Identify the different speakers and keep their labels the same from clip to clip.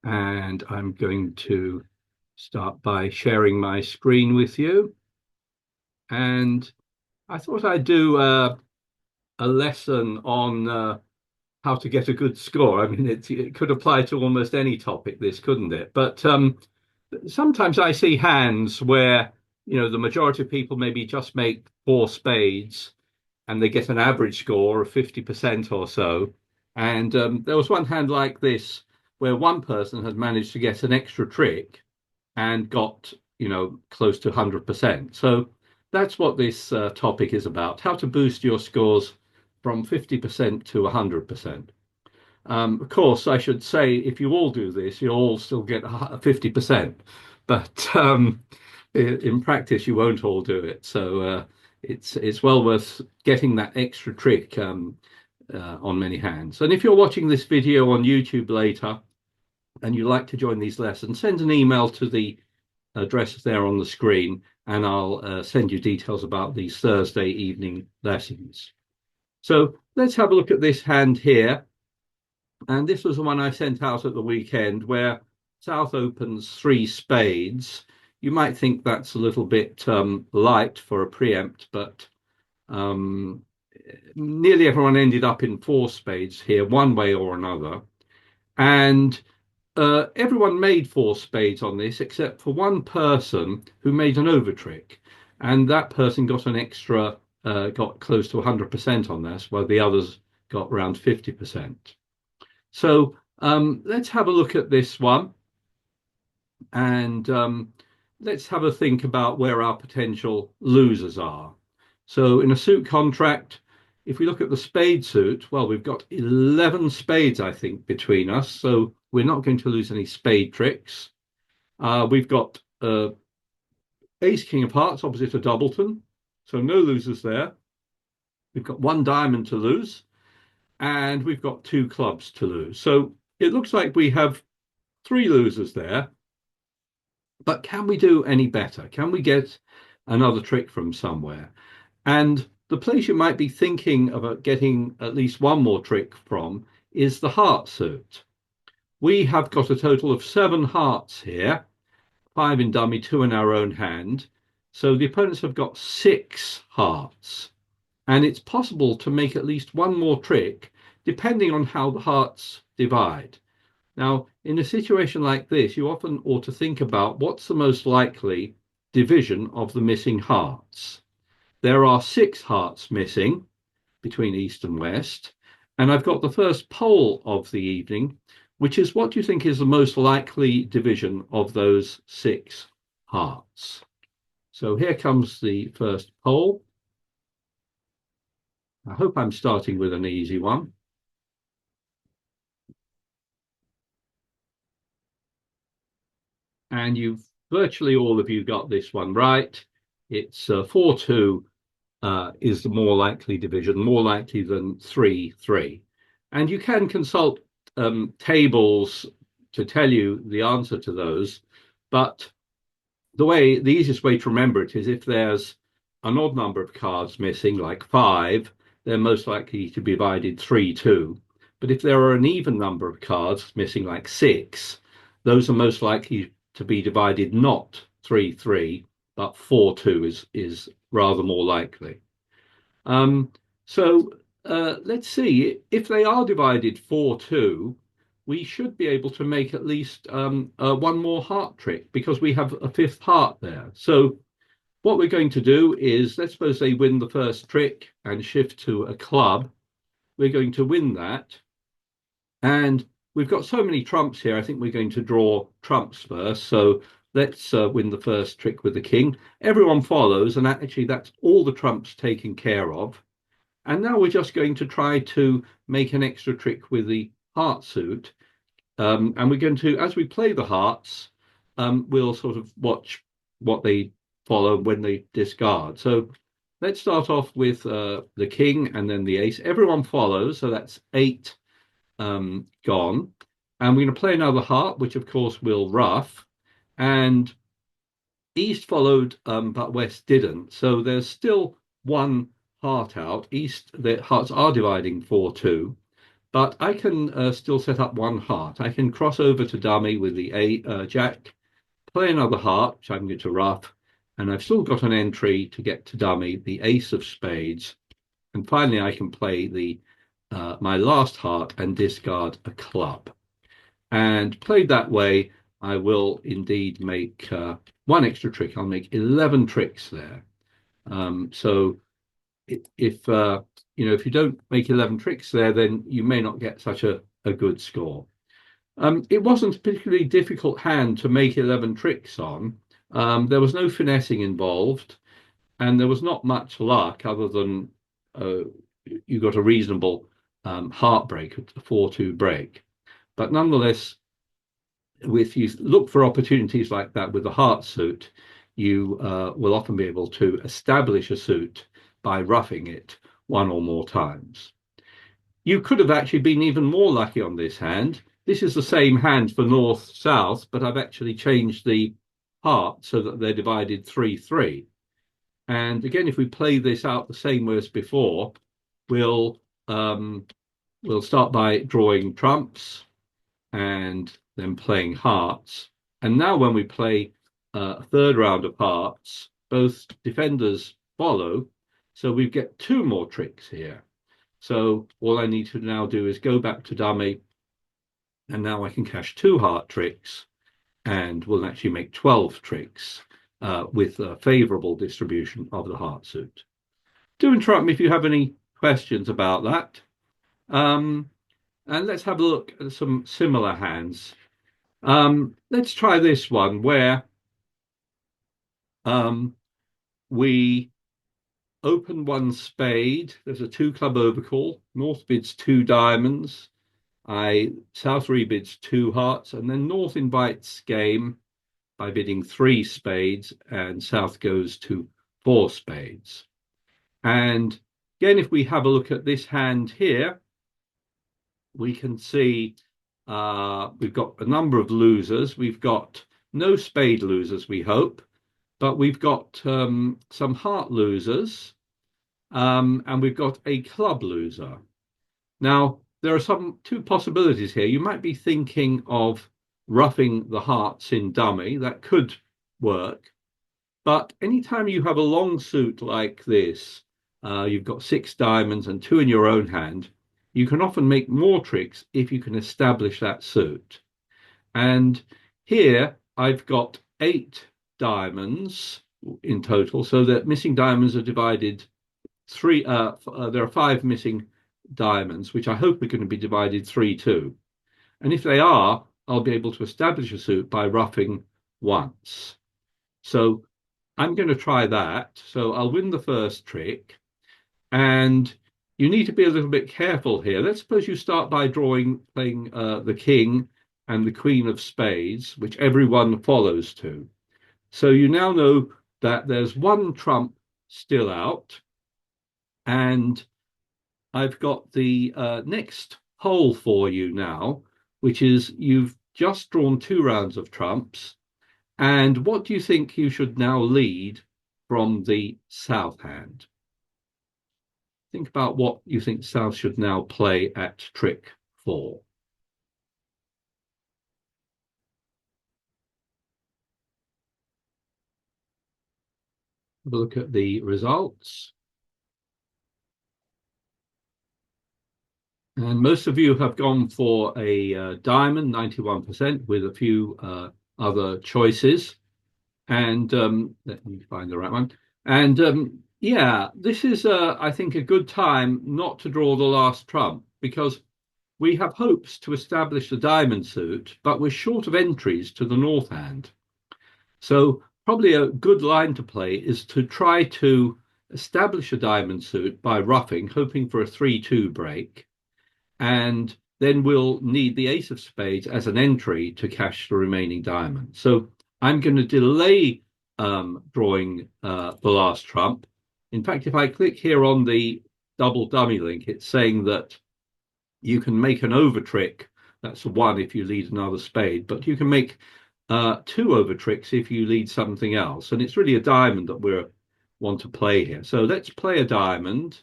Speaker 1: and I'm going to start by sharing my screen with you. And I thought I'd do a lesson on how to get a good score. I mean, it could apply to almost any topic, this, couldn't it? But sometimes I see hands where, the majority of people maybe just make four spades and they get an average score of 50% or so. And there was one hand like this where one person had managed to get an extra trick and got, close to 100%. So that's what this topic is about, how to boost your scores from 50% to 100%. Of course, I should say, if you all do this, you'll all still get 50%. But in practice, you won't all do it. So it's well worth getting that extra trick on many hands. And if you're watching this video on YouTube later and you like to join these lessons, send an email to the address there on the screen, and I'll send you details about these Thursday evening lessons. So let's have a look at this hand here. And this was the one I sent out at the weekend where South opens three spades. You might think that's a little bit light for a preempt, but nearly everyone ended up in four spades here, one way or another. And everyone made four spades on this except for one person who made an overtrick. And that person got an extra, got close to 100% on this, while the others got around 50%. So let's have a look at this one, and let's have a think about where our potential losers are. So in a suit contract, if we look at the spade suit, well, we've got 11 spades, I think, between us. So we're not going to lose any spade tricks. We've got ace, king of hearts opposite a doubleton. So no losers there. We've got one diamond to lose, and we've got two clubs to lose. So it looks like we have three losers there. But can we do any better? Can we get another trick from somewhere? And the place you might be thinking about getting at least one more trick from is the heart suit. We have got a total of 7 hearts here, 5 in dummy, 2 in our own hand. So the opponents have got 6 hearts. And it's possible to make at least one more trick depending on how the hearts divide. Now, in a situation like this, you often ought to think about what's the most likely division of the missing hearts. There are 6 hearts missing between East and West, and I've got the first poll of the evening, which is what do you think is the most likely division of those 6 hearts? So here comes the first poll. I hope I'm starting with an easy one. And you've virtually all of you got this one right. It's 4-2 is the more likely division, more likely than 3-3. And you can consult tables to tell you the answer to those, but the easiest way to remember it is if there's an odd number of cards missing, like 5, they're most likely to be divided 3-2. But if there are an even number of cards missing, like 6, those are most likely to be divided not 3-3, but 4-2 is rather more likely. So let's see, if they are divided 4-2, we should be able to make at least one more heart trick because we have a 5th heart there. So what we're going to do is, let's suppose they win the first trick and shift to a club. We're going to win that. And we've got so many trumps here, I think we're going to draw trumps first. So let's win the first trick with the king. Everyone follows, and actually that's all the trumps taken care of. And now we're just going to try to make an extra trick with the heart suit. And we're going to, as we play the hearts, we'll sort of watch what they follow when they discard. So let's start off with the king and then the ace. Everyone follows, so that's 8 gone. And we're going to play another heart, which of course will ruff. And East followed, but West didn't. So there's still one heart out. East, the hearts are dividing 4-2. but I can still set up one heart. I can cross over to dummy with the jack, play another heart, which I can get to rough, and I've still got an entry to get to dummy, the ace of spades, and finally I can play the my last heart and discard a club. And played that way, I will indeed make one extra trick. I'll make 11 tricks there. So if if you don't make 11 tricks there, then you may not get such a good score. It wasn't a particularly difficult hand to make 11 tricks on. There was no finessing involved, and there was not much luck other than uh, you got a reasonable heartbreak, a 4-2 break. But nonetheless, if you look for opportunities like that with the heart suit, you will often be able to establish a suit by roughing it one or more times. You could have actually been even more lucky on this hand. This is the same hand for north-south, but I've actually changed the heart so that they're divided 3-3. And again, if we play this out the same way as before, we'll start by drawing trumps and then playing hearts. And now when we play a third round of hearts, both defenders follow. So we get 2 more tricks here. So all I need to now do is go back to dummy, and now I can cash 2 heart tricks, and we'll actually make 12 tricks with a favorable distribution of the heart suit. Do interrupt me if you have any questions about that. And let's have a look at some similar hands. Let's try this one where we open 1 spade. There's a 2 club overcall. North bids 2 diamonds. South rebids 2 hearts, and then North invites game by bidding 3 spades, and South goes to 4 spades. And again, if we have a look at this hand here, we can see we've got a number of losers. We've got no spade losers, we hope, but we've got some heart losers, and we've got a club loser. Now, there are 2 possibilities here. You might be thinking of roughing the hearts in dummy. That could work. But anytime you have a long suit like this, you've got 6 diamonds and 2 in your own hand, you can often make more tricks if you can establish that suit. And here I've got 8 diamonds in total, so that missing diamonds are divided 3. There are 5 missing diamonds, which I hope are going to be divided 3-2. And if they are, I'll be able to establish a suit by roughing once. So I'm going to try that. So I'll win the first trick, and you need to be a little bit careful here. Let's suppose you start by playing the king and the queen of spades, which everyone follows to. So you now know that there's 1 trump still out, and I've got the next hole for you now, which is you've just drawn 2 rounds of trumps. And what do you think you should now lead from the south hand? Think about what you think South should now play at trick 4. Have a look at the results. And most of you have gone for a diamond, 91%, with a few other choices. And let me find the right one. And yeah, this is, I think, a good time not to draw the last trump, because we have hopes to establish the diamond suit, but we're short of entries to the north hand. So probably a good line to play is to try to establish a diamond suit by roughing, hoping for a 3-2 break. And then we'll need the ace of spades as an entry to cash the remaining diamond. So I'm going to delay drawing the last trump. In fact, if I click here on the double dummy link, it's saying that you can make an over trick. That's 1 if you lead another spade, but you can make 2 over tricks if you lead something else. And it's really a diamond that we want to play here. So let's play a diamond.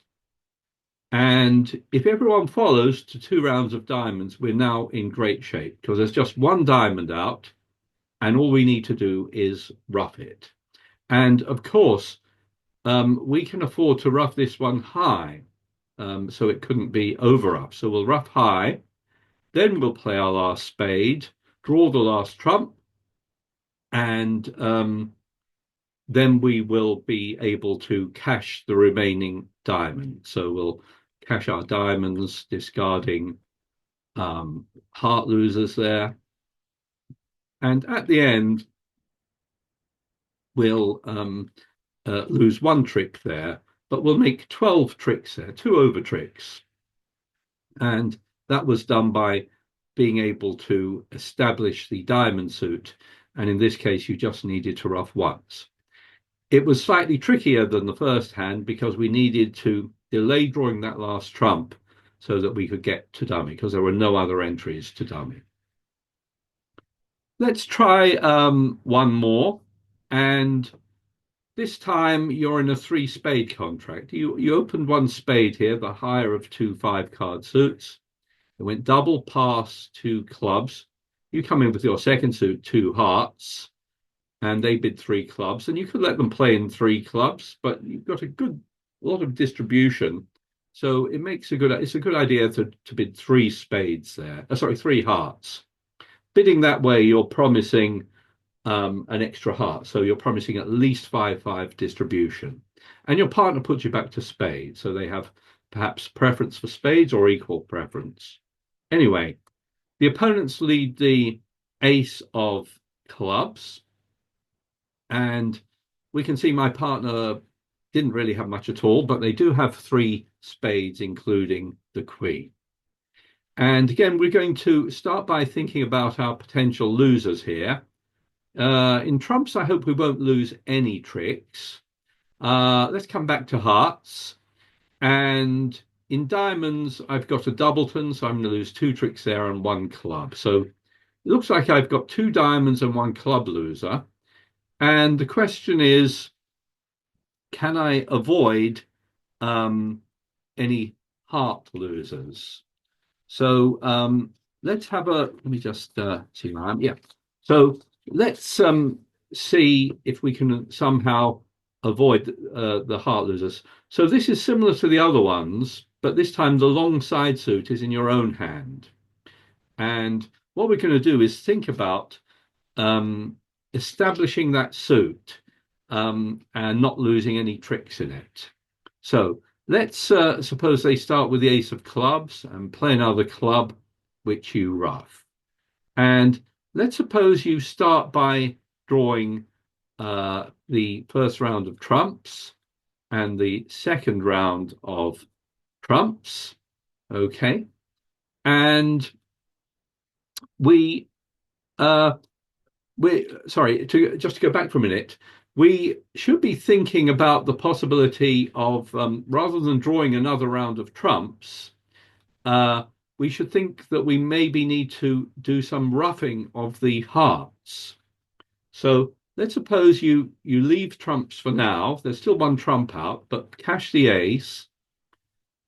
Speaker 1: And if everyone follows to 2 rounds of diamonds, we're now in great shape because there's just one diamond out, and all we need to do is rough it. And of course, we can afford to rough this one high, so it couldn't be over rough. So we'll rough high, then we'll play our last spade, draw the last trump, and then we will be able to cash the remaining diamond. So we'll cash our diamonds, discarding heart losers there. And at the end, we'll lose one trick there, but we'll make 12 tricks there, two over tricks. And that was done by being able to establish the diamond suit. And in this case, you just needed to rough once. It was slightly trickier than the first hand because we needed to delay drawing that last trump so that we could get to dummy because there were no other entries to dummy. Let's try one more. And this time you're in a 3 spade contract. You opened one spade here, the higher of 2 5-card suits. It went double pass 2 clubs. You come in with your second suit, 2 hearts, and they bid 3 clubs. And you could let them play in 3 clubs, but you've got a good lot of distribution. So it's a good idea to bid 3 spades there. Sorry, 3 hearts. Bidding that way, you're promising an extra heart. So you're promising at least 5-5 distribution. And your partner puts you back to spades. So they have perhaps preference for spades or equal preference. Anyway, the opponents lead the ace of clubs. And we can see my partner didn't really have much at all, but they do have 3 spades, including the queen. And again, we're going to start by thinking about our potential losers here. In trumps, I hope we won't lose any tricks. Let's come back to hearts. And in diamonds, I've got a doubleton, so I'm going to lose 2 tricks there and 1 club. So it looks like I've got 2 diamonds and 1 club loser. And the question is, can I avoid any heart losers? So let's have let me just see where I am. Yeah. So let's see if we can somehow avoid the heart losers. So this is similar to the other ones, but this time the long side suit is in your own hand. And what we're going to do is think about establishing that suit and not losing any tricks in it. So let's suppose they start with the ace of clubs and play another club, which you rough. And let's suppose you start by drawing the first round of trumps and the second round of trumps. Okay. And we sorry, just to go back for a minute, we should be thinking about the possibility of rather than drawing another round of trumps, we should think that we maybe need to do some roughing of the hearts. So let's suppose you leave trumps for now. There's still 1 trump out, but cash the ace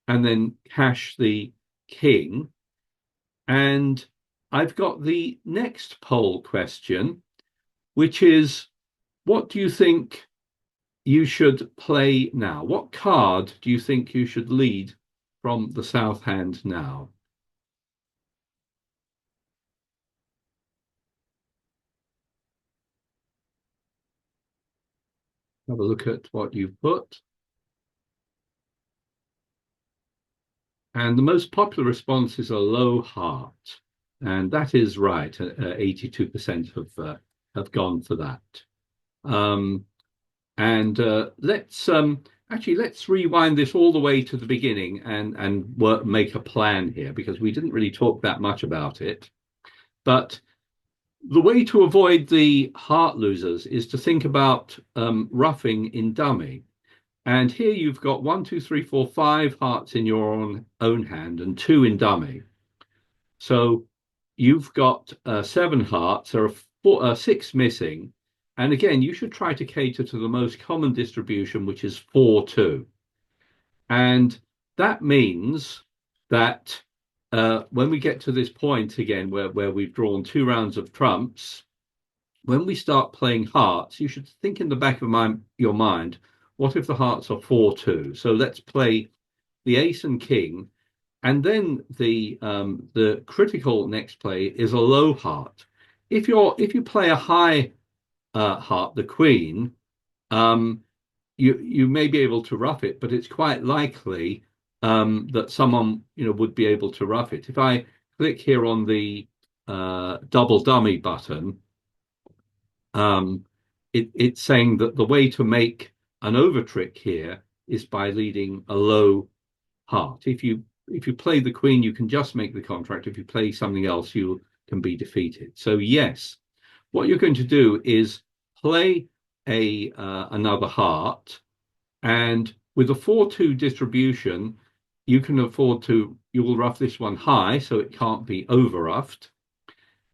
Speaker 1: and then cash the king. And I've got the next poll question, which is, what do you think you should play now? What card do you think you should lead from the south hand now? Have a look at what you've put. And the most popular response is a low heart. And that is right. 82% have gone for that. Let's rewind this all the way to the beginning and make a plan here, because we didn't really talk that much about it. But the way to avoid the heart losers is to think about roughing in dummy. And here you've got 1, 2, 3, 4, 5 hearts in your own hand and 2 in dummy. So you've got 7 hearts. There are 6 missing. And again, you should try to cater to the most common distribution, which is 4-2. And that means that when we get to this point again where we've drawn two rounds of trumps, when we start playing hearts, you should think in the back of your mind, what if the hearts are 4-2? So let's play the ace and king, and then the critical next play is a low heart. If you play a high heart, the queen, um, you may be able to rough it, but it's quite likely that someone would be able to rough it. If I click here on the double dummy button, um, it's saying that the way to make an overtrick here is by leading a low heart. If you play the queen, you can just make the contract. If you play something else, you can be defeated. So yes, what you're going to do is play a another heart, and with a 4-2 distribution, you will rough this one high, so it can't be over roughed.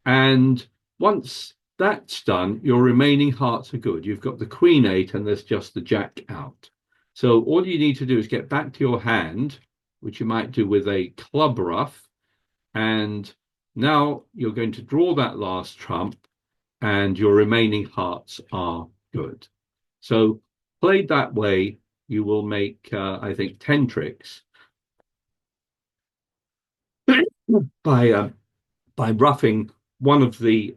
Speaker 1: And once that's done, your remaining hearts are good. You've got the queen eight, and there's just the jack out. So all you need to do is get back to your hand, which you might do with a club ruff. And now you're going to draw that last trump, and your remaining hearts are good. So played that way, you will make, I think, 10 tricks by roughing one of the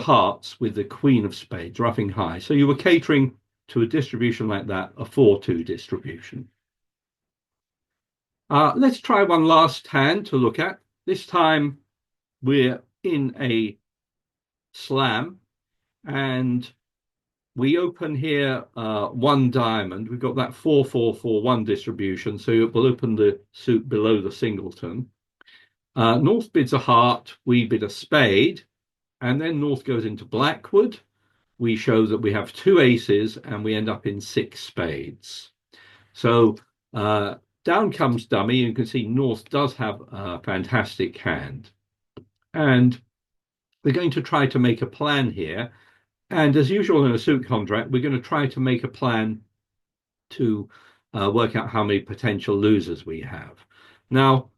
Speaker 1: hearts with the queen of spades, roughing high. So you were catering to a distribution like that, a 4-2 distribution. Let's try one last hand to look at. This time we're in a slam, and we open here one diamond. We've got that 4-4-4-1 distribution, so it will open the suit below the singleton. North bids a heart, we bid a spade, and then North goes into Blackwood. We show that we have two aces, and we end up in six spades. So down comes dummy. You can see North does have a fantastic hand. And we're going to try to make a plan here. And as usual in a suit contract, we're going to try to make a plan to work out how many potential losers we have. Now,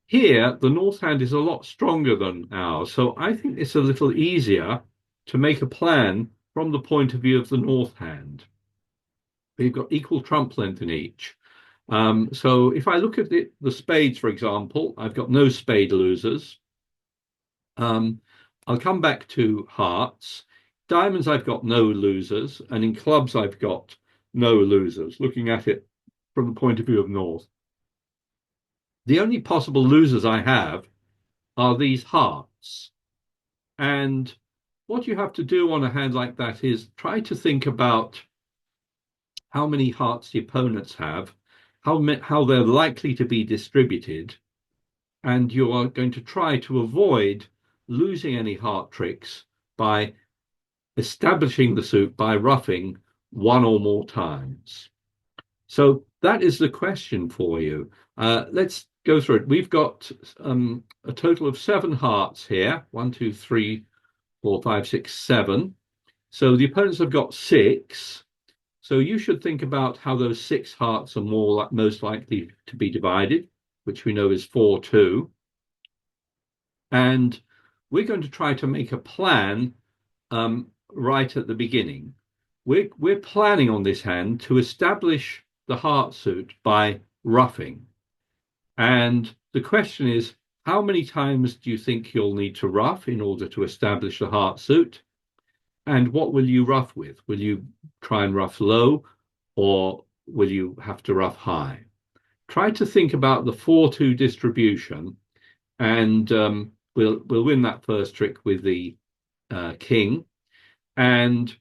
Speaker 1: here, the North hand is a lot stronger than ours, so I think it's a little easier to make a plan from the point of view of the North hand. We've got equal trump length in each. So if I look at the spades, for example, I've got no spade losers. I'll come back to hearts. Diamonds, I've got no losers, and in clubs, I've got no losers, looking at it from the point of view of North. The only possible losers I have are these hearts. And what you have to do on a hand like that is try to think about how many hearts the opponents have, how they're likely to be distributed, and you are going to try to avoid losing any heart tricks by establishing the suit by roughing one or more times. So that is the question for you. Let's go through it. We've got a total of 7 hearts here. 1, 2, 3, 4, 5, 6, 7. So the opponents have got 6. So you should think about how those 6 hearts are most likely to be divided, which we know is 4-2. And we're going to try to make a plan right at the beginning. We're planning on this hand to establish the heart suit by roughing. And the question is, how many times do you think you'll need to rough in order to establish the heart suit? And what will you rough with? Will you try and rough low, or will you have to rough high? Try to think about the 4-2 distribution, and we'll win that first trick with the king. And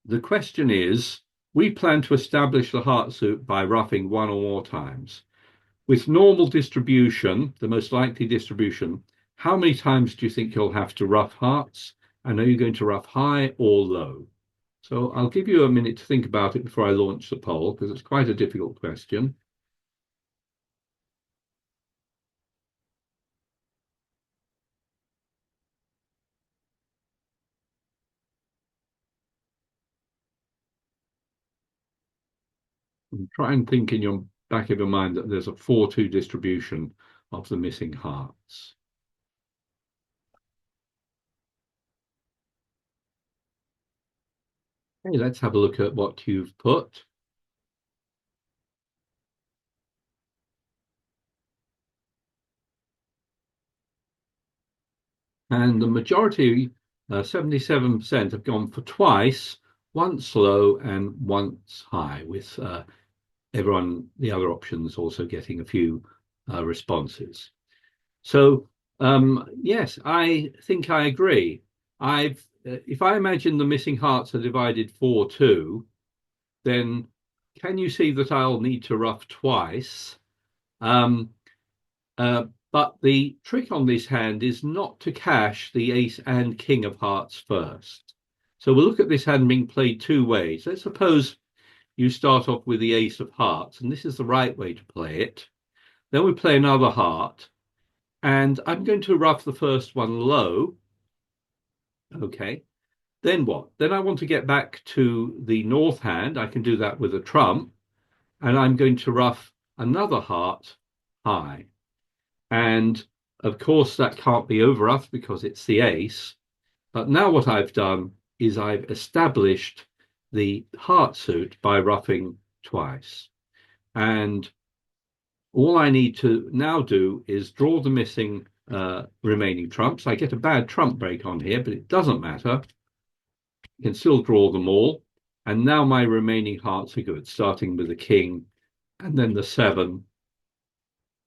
Speaker 1: the question is, we plan to establish the heart suit by roughing one or more times. With normal distribution, the most likely distribution, how many times do you think you'll have to rough hearts? And are you going to rough high or low? So I'll give you a minute to think about it before I launch the poll, because it's quite a difficult question. And try and think in your back of your mind that there's a 4-2 distribution of the missing hearts. Okay, let's have a look at what you've put. And the majority, 77%, have gone for twice, once low and once high, with everyone, the other options also getting a few responses. So, yes, I think I agree. If I imagine the missing hearts are divided 4-2, then can you see that I'll need to ruff twice? Um, but the trick on this hand is not to cash the ace and king of hearts first. So we'll look at this hand being played two ways. Let's suppose you start off with the ace of hearts, and this is the right way to play it. Then we play another heart, and I'm going to ruff the first one low. Okay. Then what? Then I want to get back to the north hand. I can do that with a trump, and I'm going to ruff another heart high. And of course, that can't be overruffed because it's the ace. But now what I've done is I've established the heart suit by ruffing twice. And all I need to now do is draw the missing remaining trumps. I get a bad trump break on here, but it doesn't matter. I can still draw them all. And now my remaining hearts are good, starting with the king and then the 7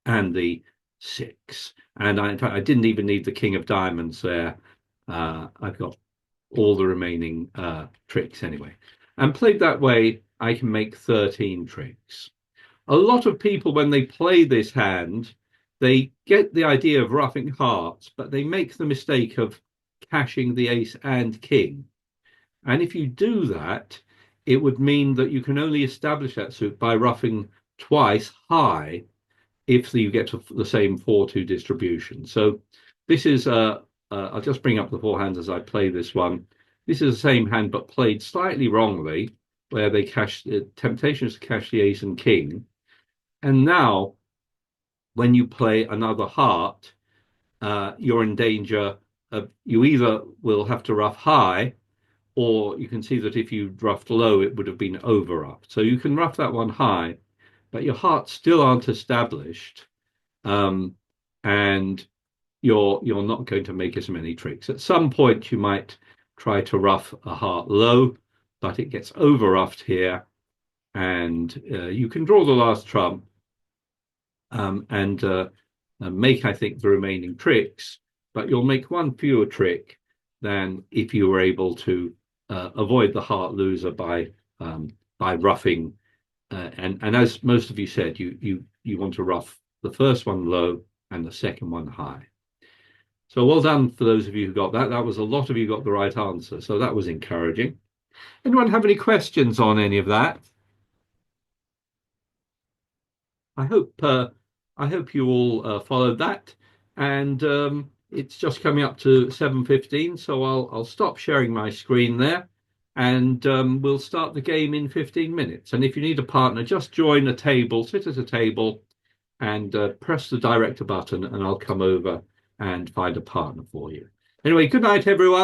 Speaker 1: and the 6. And in fact, I didn't even need the king of diamonds there. I've got all the remaining tricks anyway. And played that way, I can make 13 tricks. A lot of people, when they play this hand, they get the idea of roughing hearts, but they make the mistake of cashing the ace and king. And if you do that, it would mean that you can only establish that suit by roughing twice high if you get to the same 4-2 distribution. So this is, I'll just bring up the four hands as I play this one. This is the same hand, but played slightly wrongly, where they cash, temptation is to cash the ace and king. And now, when you play another heart, you're in danger of, you either will have to ruff high, or you can see that if you roughed low, it would have been over roughed. So you can rough that one high, but your hearts still aren't established, and you're not going to make as many tricks. At some point, you might try to rough a heart low, but it gets over roughed here, and you can draw the last trump and make, I think, the remaining tricks, but you'll make one fewer trick than if you were able to avoid the heart loser by roughing. And as most of you said, you want to rough the first one low and the second one high. So well done for those of you who got that. That was a lot of you got the right answer, so that was encouraging. Anyone have any questions on any of that? I hope you all followed that, and it's just coming up to 7:15, so I'll stop sharing my screen there, and we'll start the game in 15 minutes. And if you need a partner, just join a table, sit at a table, and press the director button, and I'll come over and find a partner for you. Anyway, good night, everyone.